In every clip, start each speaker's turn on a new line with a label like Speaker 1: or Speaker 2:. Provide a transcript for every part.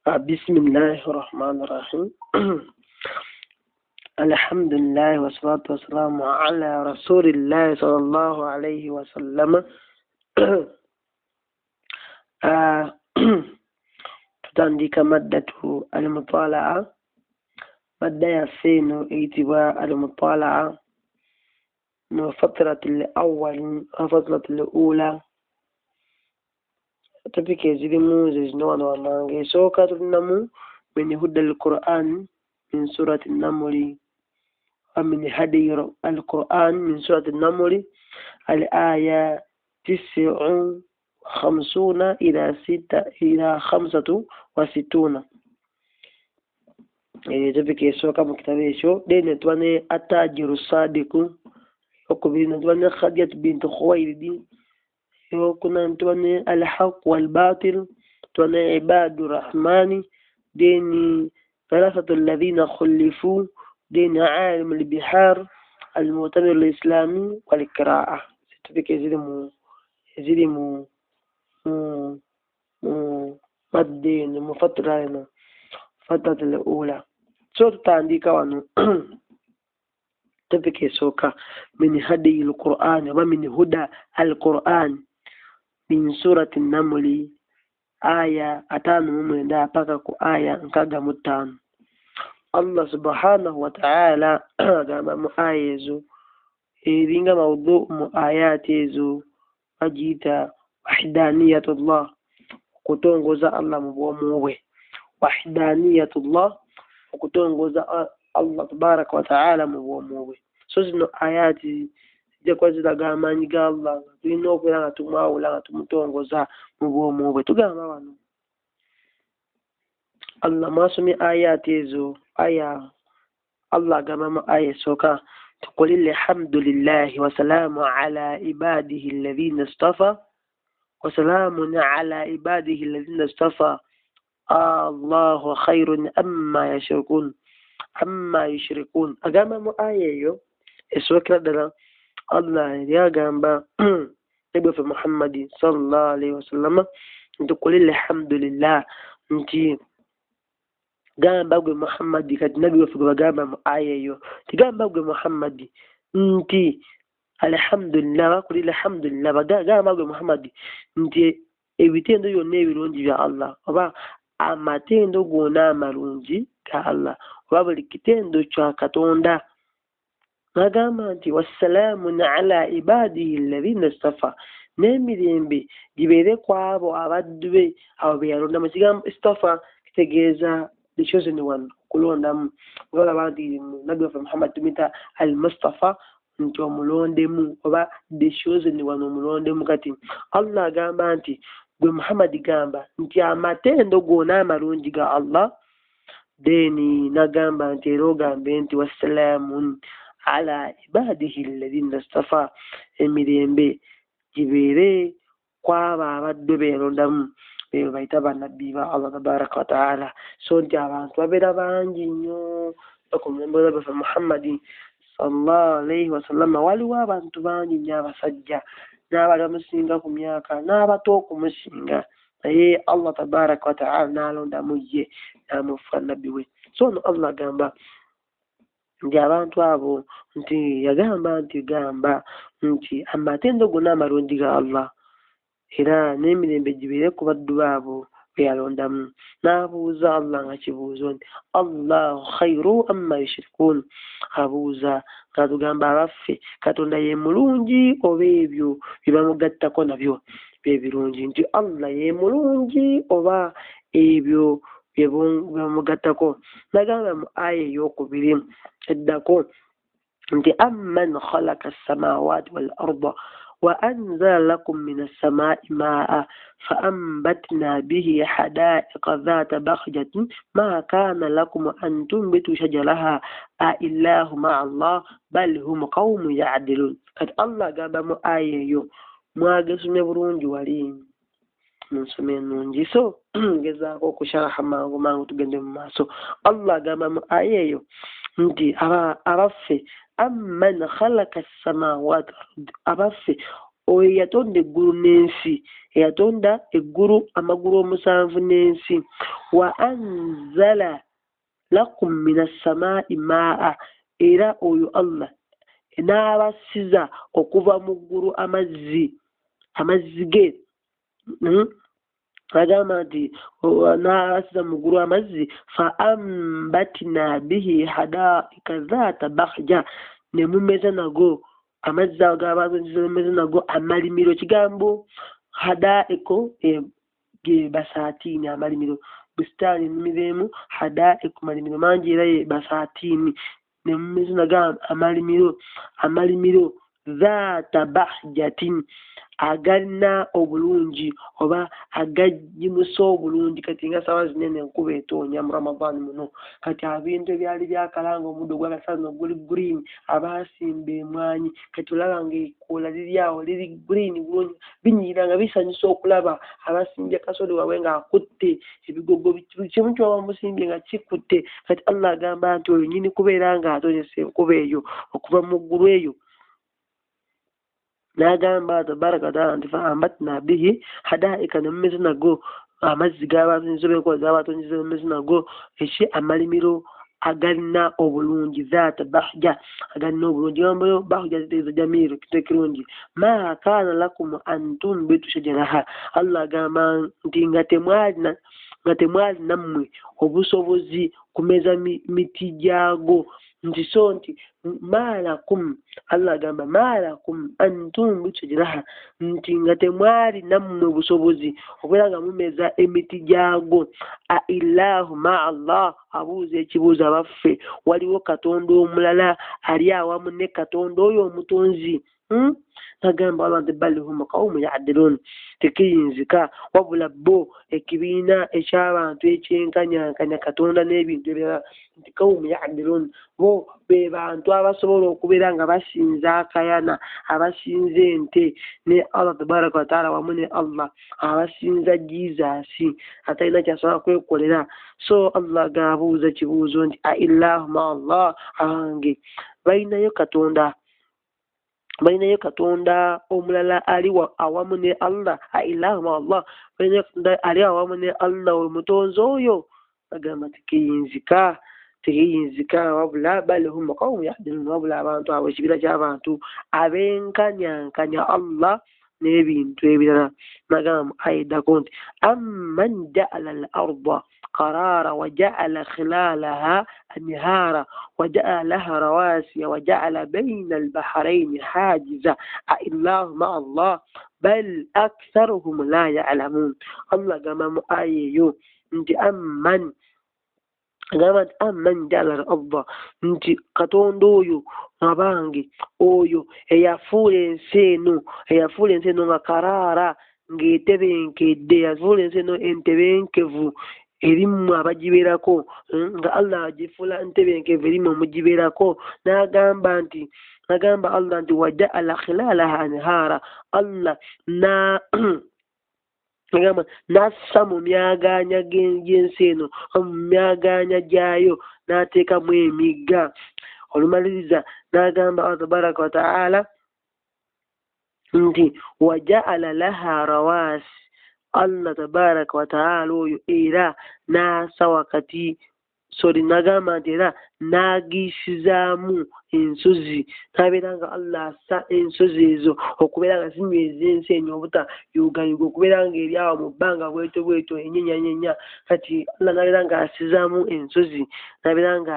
Speaker 1: بسم الله الرحمن الرحيم. الحمد لله والصلاة والسلام على رسول الله صلى الله عليه وسلم. Tutaandika maddatu al-mutalaa. Madda ya seno itiba al-mutalaa من فترة الأول وفترة الأولى. تبكي زي موزز نوان ومانجي سوكا تنمو من هدى القرآن من سورة النمل، ومن هدي القرآن من سورة النمل الآية 59 إلى 65. تبكي سوكا مكتبيشو دين تواني التاجر الصادق، وكبيرنا تواني خدية بنت خويلد، وكنا تواني الحق والباطل، تواني عباد الرحمن، دين ثلاثة الذين خلفوا، دين عالم البحار، المؤتمر الإسلامي، والقراءة. تبكي يزيد مدين مفترة فترة الأولى. صوت تعنديك وانو تبكي سوكا من هدي القرآن ومن هدى القرآن من سورة النمل آية أتان من دا بقى آية نكاغا متان. الله سبحانه وتعالى قام آيزو إذن موضوع آيات يزو أجيتا وحدانية الله، كتونغوزا الله مبوموه، وحدانية الله وكتونغوزا الله تبارك وتعالى مبوموه. سوزنو آياتي jekwazira gamanyi ga Allah tulina okubeera nga tumwawula nga tumutongoza mu bwomu bwe. Tugamba wano Allah mwasomye ayati ezo. Aya Allah agamba mu aya esooka qul alhamdulillahi wa salaamu ala ibadihi alladhina istafa wa salaamun ala ibadihi alladhina istafa Allahu khayrun amma yushrikun. Agamba mu aya eyo esookera ddala Allah yagamba Nabi Muhammad sallallahu alaihi wasallam nti qul alhamdulillah, nti gamba gwe Muhammad kati Nabi wafe gwe bagamba mu aya eyo tigamba gwe Muhammad nti alhamdulillah, qul alhamdulillah, gamba gwe Muhammad nti ebitendo byonna ebirungi bya Allah, oba amatendo gonna amalungi ga Allah, oba buli kitendo kya Katonda. Nagamba nti wassalamun ala ibadihi alladhina istafa, n'emirembe gibeere ku abo abaddu be abo be yalonda. Mu kigambo istafa kitegeeza the chosen one, kulondamu. Olaba nti Nabi waffe Muhammad tumita al-Mustafa, nti omulondemu, oba the chosen one, omulondemu. Kati Allah agamba nti gwe Muhammad gamba nti amatendo gonna amalungi ga Allah, deni nagamba nti era ogambe nti wassalamun ala ibadihi alladhina istafa, emirembe gibeere kwaba abaddu be yalondamu, beyo bayita bannabbi ba Allah tabaraka wa taala. So nti abantu babeera bangi nnyo okumulembera Nabi Muhammad sallallahu alaihi wasallam. Waliwo abantu bangi nnyo, abasajja n'abali bamusinga ku myaka n'abato okumusinga, naye Allah tabaraka wa taala n'alondamu ye n'amufuula nabbi we. So no Allah agamba nti abantu abo nti yagamba nti gamba nti amatendo gonna amalungi ga Allah, era n'emirembe gibeere ku baddu baabo be yalondamu. N'abuuza Allah nga kibuuzo nti Allahu khayru amma yushrikun. Abuuza nga tugamba abaffe Katonda ye mulungi oba ebyo bye bamugattako nabyo bye birungi, nti Allah ye mulungi oba ebyo bye bamugattako. Nagamba mu aya ey'okubiri eddako nti amman khalaqa as-samawati wal arda wa anzala lakum min as-samai ma'a fa anbatna bihi hadaiqa dhata bakhjatin ma kana lakum an tunbitu shajaraha a illahu ma'a Allah bal hum qaumun ya'dilun. Kati Allah agamba mu aya eyo, mwagesomye bulungi wali munsome ennungi, so ngezaako okusharaha mangu tugende mu maaso. Allah agamba mu aya eyo nti abaffe amman khalaqa as-samawati, abaffe oyo yatonda eggulu n'ensi yatonda eggulu amagulu omusanvu n'ensi wa anzala lakum minas samaa'i maa era oyo Allah n'abasiza okuva mu ggulu amazzi ge agamba nti n'abasiza mu ggulu amazzi fa ambatina bihi hadaika dhata bahja ne mumeza nago amazzi ago g'abatonziza mumeza nago amalimiro kigambo hadaiko ge basatini amalimiro bustani nimibemu hadaiko malimiro mangi era ye basatini ne mumeza nago amalimiro dhata bahjatin agalina obulungi oba agajimusa obulungi kati nga sawa zinene enkuba etoonya mu Ramadani muno kati ebintu ebyali byakalanga omuddo gw'agasana guli green abaasimba emwanyi kati olaba ng'ekoola liri awo liri green bulungi binyirira nga bisanyusa okulaba abasimbye kasoli waabwe ng'akutte ebigogo kimu ky'oba musimbye nga kikutte kati Allah agamba nti oyo nyini kubeera ng'atonyesa enkuba eyo okuva mu ggulu eyo n'agamba tabaraka wataala nti fa ambatna bihi hadaika ne mumeze nago amazzi g'abatonyiza b'enkuba z'abatonyiza mumeze nago amalimiro agalina obulungi zaata bahja agalina obulungi gambayo bahja zitegeeza jamiiro kirungi ma kaana lakum an tumbitu shajaraha Allah agamba nti nga temwali nammwe obusobozi kumeza miti gyago nti so nti malakum Allah agamba malakum antum bitujraha nti nga temwali nammwe busobozi okubeera nga mumeza emiti gyago a illahu ma Allah abuuza ekibuuzo abaffe waliwo katonda omulala ali awamu ne katonda oyo omutonzi agamba Allah nti bal hum qawmun ya'dilun tekiyinzika wabula bo ekibiina eky'abantu ekyenkanyankanya katonda n'ebintu ebirala nti qawmun ya'dilun bo be bantu abasobola okubeera nga basinza akayana abasinza ente ne Allah tabaraka wa taala wamu ne Allah abasinza Jesus atalina kyasobola kwekolera so Allah gaabuuza kibuuzo nti a illahu ma Allah ange balinayo katonda omulala ali awamu ne Allah a illahu ma Allah balinayo katonda ali awamu ne Allah omutonzi oyo agamba tekiyinzika wabula bal hum qawmun yahdilun wabula abantu abo ekibira ky'abantu abenkanyankanya Allah n'ebintu ebirala nagamba ayidako nti amman ja'ala al-arda قرارا وجعل خلالها أنهارا وجعل لها رواسي وجعل بين البحرين حاجزا أإله مع الله بل أكثرهم لا يعلمون الله قام آية انت amman ja'ala al-arda nti katonda oyo abange oyo eyafuula ensi eno nga karaara ng'etebenkedde yafuula ensi eno entebenkevu erimu abagibeerako nga Allah agifuula ntebenkevu erimu omugibeerako n'agamba Allah nti waja'ala khilalaha anhara Allah n'assa mu myagaanya gy'ensi eno mu myagaanya gyayo n'ateekamu emigga olumaliriza n'agamba Allah tabaraka wa ta'ala nti waja'ala laha rawasi Allah tabaraka wa ta'ala oyo era n'assa wakati nagamba nti era n'agiisizaamu ensozi n'abeera nga Allah assa ensozi ezo okubeera nga zinyweza ensi enyo obutayugayuga okubeera nga eri awo mu bbanga bwetyo enyenyanyenya kati Allah n'abeera nga asizaamu ensozi n'abeera nga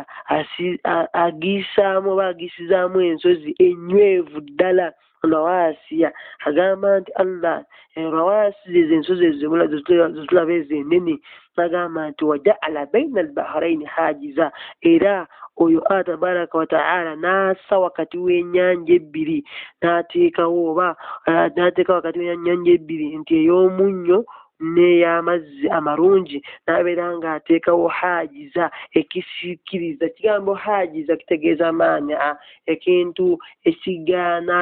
Speaker 1: agiisizaamu ensozi enywevu ddala rawasiya agamba nti Allah rawasi ensozi ezo tulaba ezo ennene n'agamba nti waja'ala baina al-bahrayni hajiza era oyo tabaraka wa ta'ala n'assa wakati w'ennyanja ebbiri n'ateekawo wakati w'ennyanja ebbiri nti ey'omunnyo n'ey'amazzi amalungi n'abeera ng'ateekawo hajiza ekisiikiriza kigambo hajiza kitegeeza maania ekintu ekigaana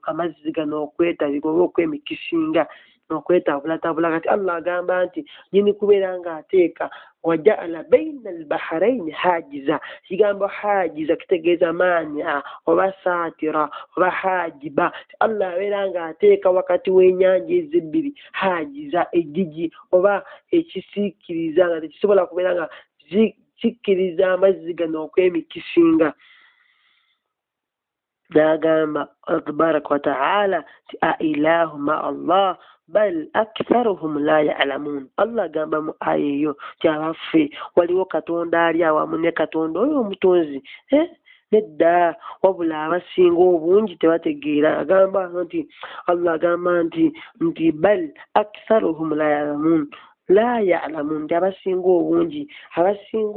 Speaker 1: amazzi gano okwetabika oba okwemikisinga okwetabulatabula kati Allah agamba nti nyini kubeera nga ateeka wajaala baina albaharaini hajiza. Kigambo hajiza kitegeeza maania oba saatira oba hajiba. Allah abeera nga ateeka wakati w'ennyanja ezibbiri hajiza, ejjigi oba ekisiikiriza nga tekisobola kubeera nga kikkiriza amazzi gano okwemikisinga. N'agamba tabaraka wa ta'ala ti ailahu ma Allah bal aktharuhum la ya'lamun. Allah agamba mu aya eyo ti abaffe waliwo katonda ali awamu ne katonda oyo omutonzi. Nedda, wabula abasinga obungi tebategeera. Agamba nti Allah agamba nti bal aktharuhum la ya'lamun, la ya'lamun, nti abasinga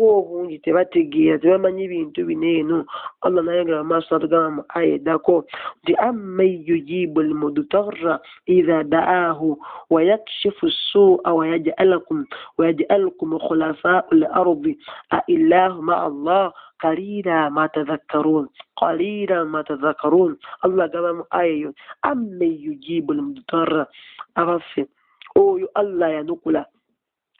Speaker 1: obungi tebategeera, tebamanyi bintu bino eno. Allah nayongera maaso atugamba mu aya eddako nti amman yujibu almudtarra idha da'ahu wa yakshifu as-su'a wa yaj'alukum khulafa'u al-ardi a illahu ma'a Allah qalila ma tadhakkarun. Allah agamba mu aya eyo amman yujibu almudtarra, abaffe oyo Allah yanukula,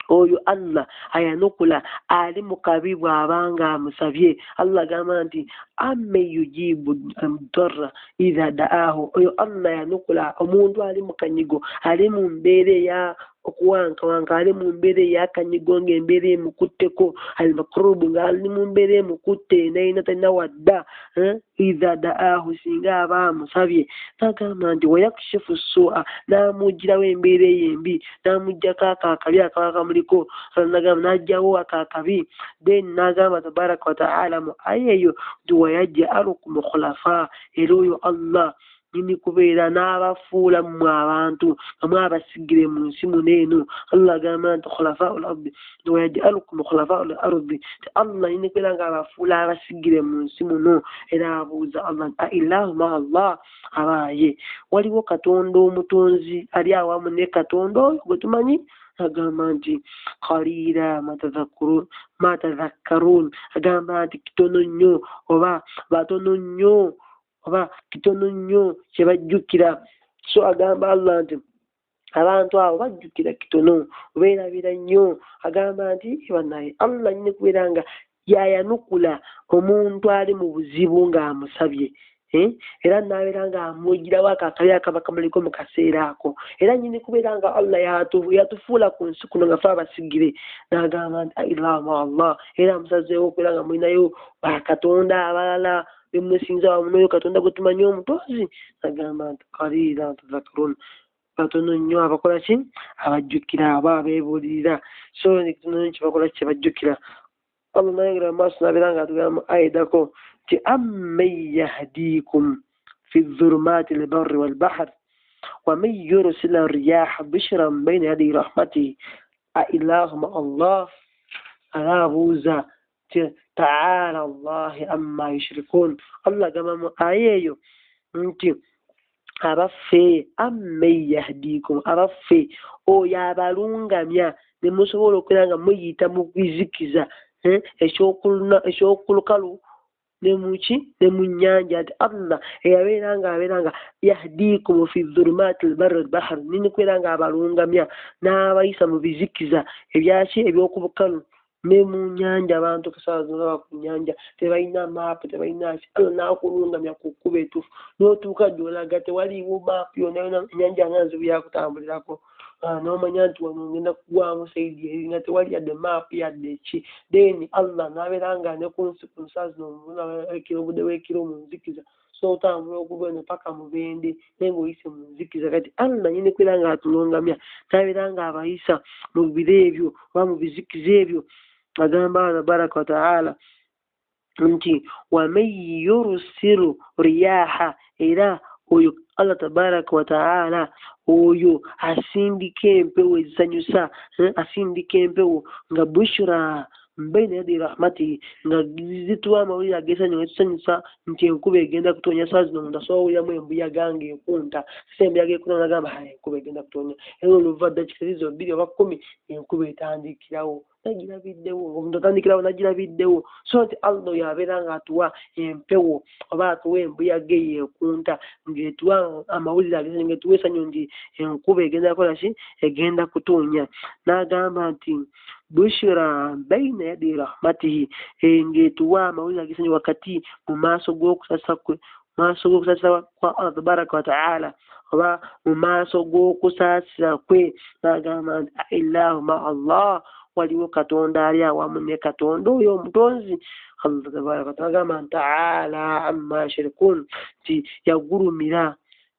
Speaker 1: oyo Allah ayanukula ali mu kabi bw'abanga amusabye. Allah agamba nti amme yujibu mudtarra idha da'ahu, oyo Allah yanukula omuntu ali mu kanyigo, ali mu mbeera ya okuwankawanka, ali mu mbeera eyakanyigo ng'embeera emukutteko, al-makrubu ng'ali mu mbeera emukutte nayina talina wadda. Idha da'ahu, singa aba amusabye. N'agamba nti wayakshifu as-su'a, n'amugirawo embeera ey'embi, n'amuggyako akaakabi akaba kamuliko. N'agamba n'ajjawo akaakabi. Then n'agamba tabaraka wa ta'ala mu aya eyo nti wayaj'alukum khulafa, era oyo Allah nyini kubeera n'abafuula mu abantu amwe abasigire mu nsi muno eno. Allah agamba nti khulafa'u al-ardi wayaj'alukum khulafa'u al-ardi, Allah nyini kubeera nga abafuula abasigire mu nsi muno. Era abuuza Allah a illahu ma Allah, abaaye waliwo katonda omutonzi ali awamu ne katonda oyo gwe tumanyi? Agamba nti qalila ma tadhakkarun, agamba nti kitono nnyo oba batono nnyo kye bajjukira. So agamba Allah nti abantu abo bajjukira kitono, beerabira nnyo. Agamba nti banaye Allah nyine kubeera nga yayanukula omuntu ali mu buzibu ng'amusabye, era n'abeera nga amugirawo akaakabi akaba kamuliko mu kaseera ako. Era nyini kubeera nga Allah yatufuula ku nsi kuno nga fe abasigire. N'agamba nti illahu ma Allah, era amusazeewo okubeera nga mulinayo bakatonda abalala bemusinza wamu n'oyo katonda gwe tumanyi omutonzi. N'agamba nti qalila tadhakkarun, batono nnyo abakola ki? Abajjukira, aba abeebuulirira. So kitono nnyo kyebakola ki? Kyebajjukira. Allah nayongera maaso n'abeera nga atugamba mu aya eddako nti amman yahdiikum fi dhulumaati al-barri wal-bahri wa man yursila ar-riyaha bishran bayna yaday rahmatihi a ilaahu ma'a Allah. Arabuuza ta'ala Allah amma yushrikun. Allah agamba mu aya eyo nti abaffe amman yahdiikum, abaffe oyo abalungamya ne musobola okubeera nga muyita mu bizikiza ekyokulukalu ne mu nnyanja. Nti Allah abeera nga yahdiikum fi dhulumaati al-barri wal-bahri, nini kubeera nga abalungamya n'abayisa mu bizikiza ebyaki ebyokubukalu ne mu nnyanja. Abantu kasala zonna ku nnyanja tebalina maapu, tebalina ki. Allah n'akulungamya ku kkuba etuufu, n'otuuka gy'olaga tewaliiwo maapu yonna, ennyanja nga nzibu yakutambulirako. N'omanya nti wano ngenda kugwamu sayidi eri nga tewali yadde maapu yadde ki. Then Allah n'abeera nga ne ku nsi ku nsazi obudde bw'ekiro mu nzikiza, so otambula okuva eno paka mu Bende naye ng'oyise mu nzikiza. Kati Allah nyini kubeera nga atulungamya n'abeera nga abayisa mu biro ebyo oba mu bizikiza ebyo. Agamba tabaraka wa ta'ala nti waman yursilu riyaha, era oyo Allah tabaraka wa ta'ala oyo asindika empewo ezisanyusa, asindika empewo nga bushra bayna yadi rahmatihi nga zituwa amawulire ageesonyiwa etusanyusa nti enkuba egenda kutonya saa zino omuntu asobola owuliramu embuyaga ng'ekunta sise embuyaga ekunta nagamba enkuba egenda kutonya era oluva dakika zizo 2 oba 10 enkuba etandikirawo nagirabiddewo omuntu atandikirawo nagirabiddewo so nti Allah yabeera ng'atuwa empewo oba atuwa embuyaga eyo ekunta ng'etuwa amawulire ageesonyiwa ng'etuwa essanyu nti enkuba egenda kukola ki egenda kutonya n'agamba nti bushra baina yadi rahmatihi ng'etuwa amawulire ageesonyiwa wakati mu maaso g'okusasa kwa Allah tabaraka wa ta'ala oba mu maaso g'okusaasira kwe n'agamba nti illahu ma Allah waliwo katonda ali awamu ne katonda oyo omutonzi Allah tabaraka wa ta'ala agamba ta'ala amma yushrikun nti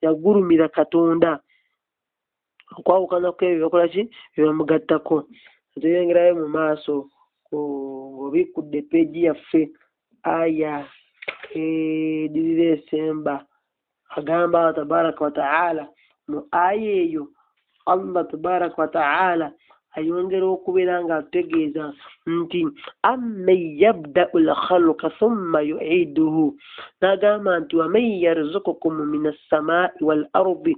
Speaker 1: yagurumira katonda okwawukana kwebyo byakola ki byebamugattako tuyongerayo mu maaso ng'obikudde peegi yaffe aya edirira esemba agamba Allah tabaraka wa ta'ala mu aya eyo Allah tabaraka wa ta'ala ayongera okubeera nga ategeeza nti amman yabda'u al-khalqa thumma yu'iduhu n'agamba nti waman yarzuqukum min as-samaa'i wal-ardi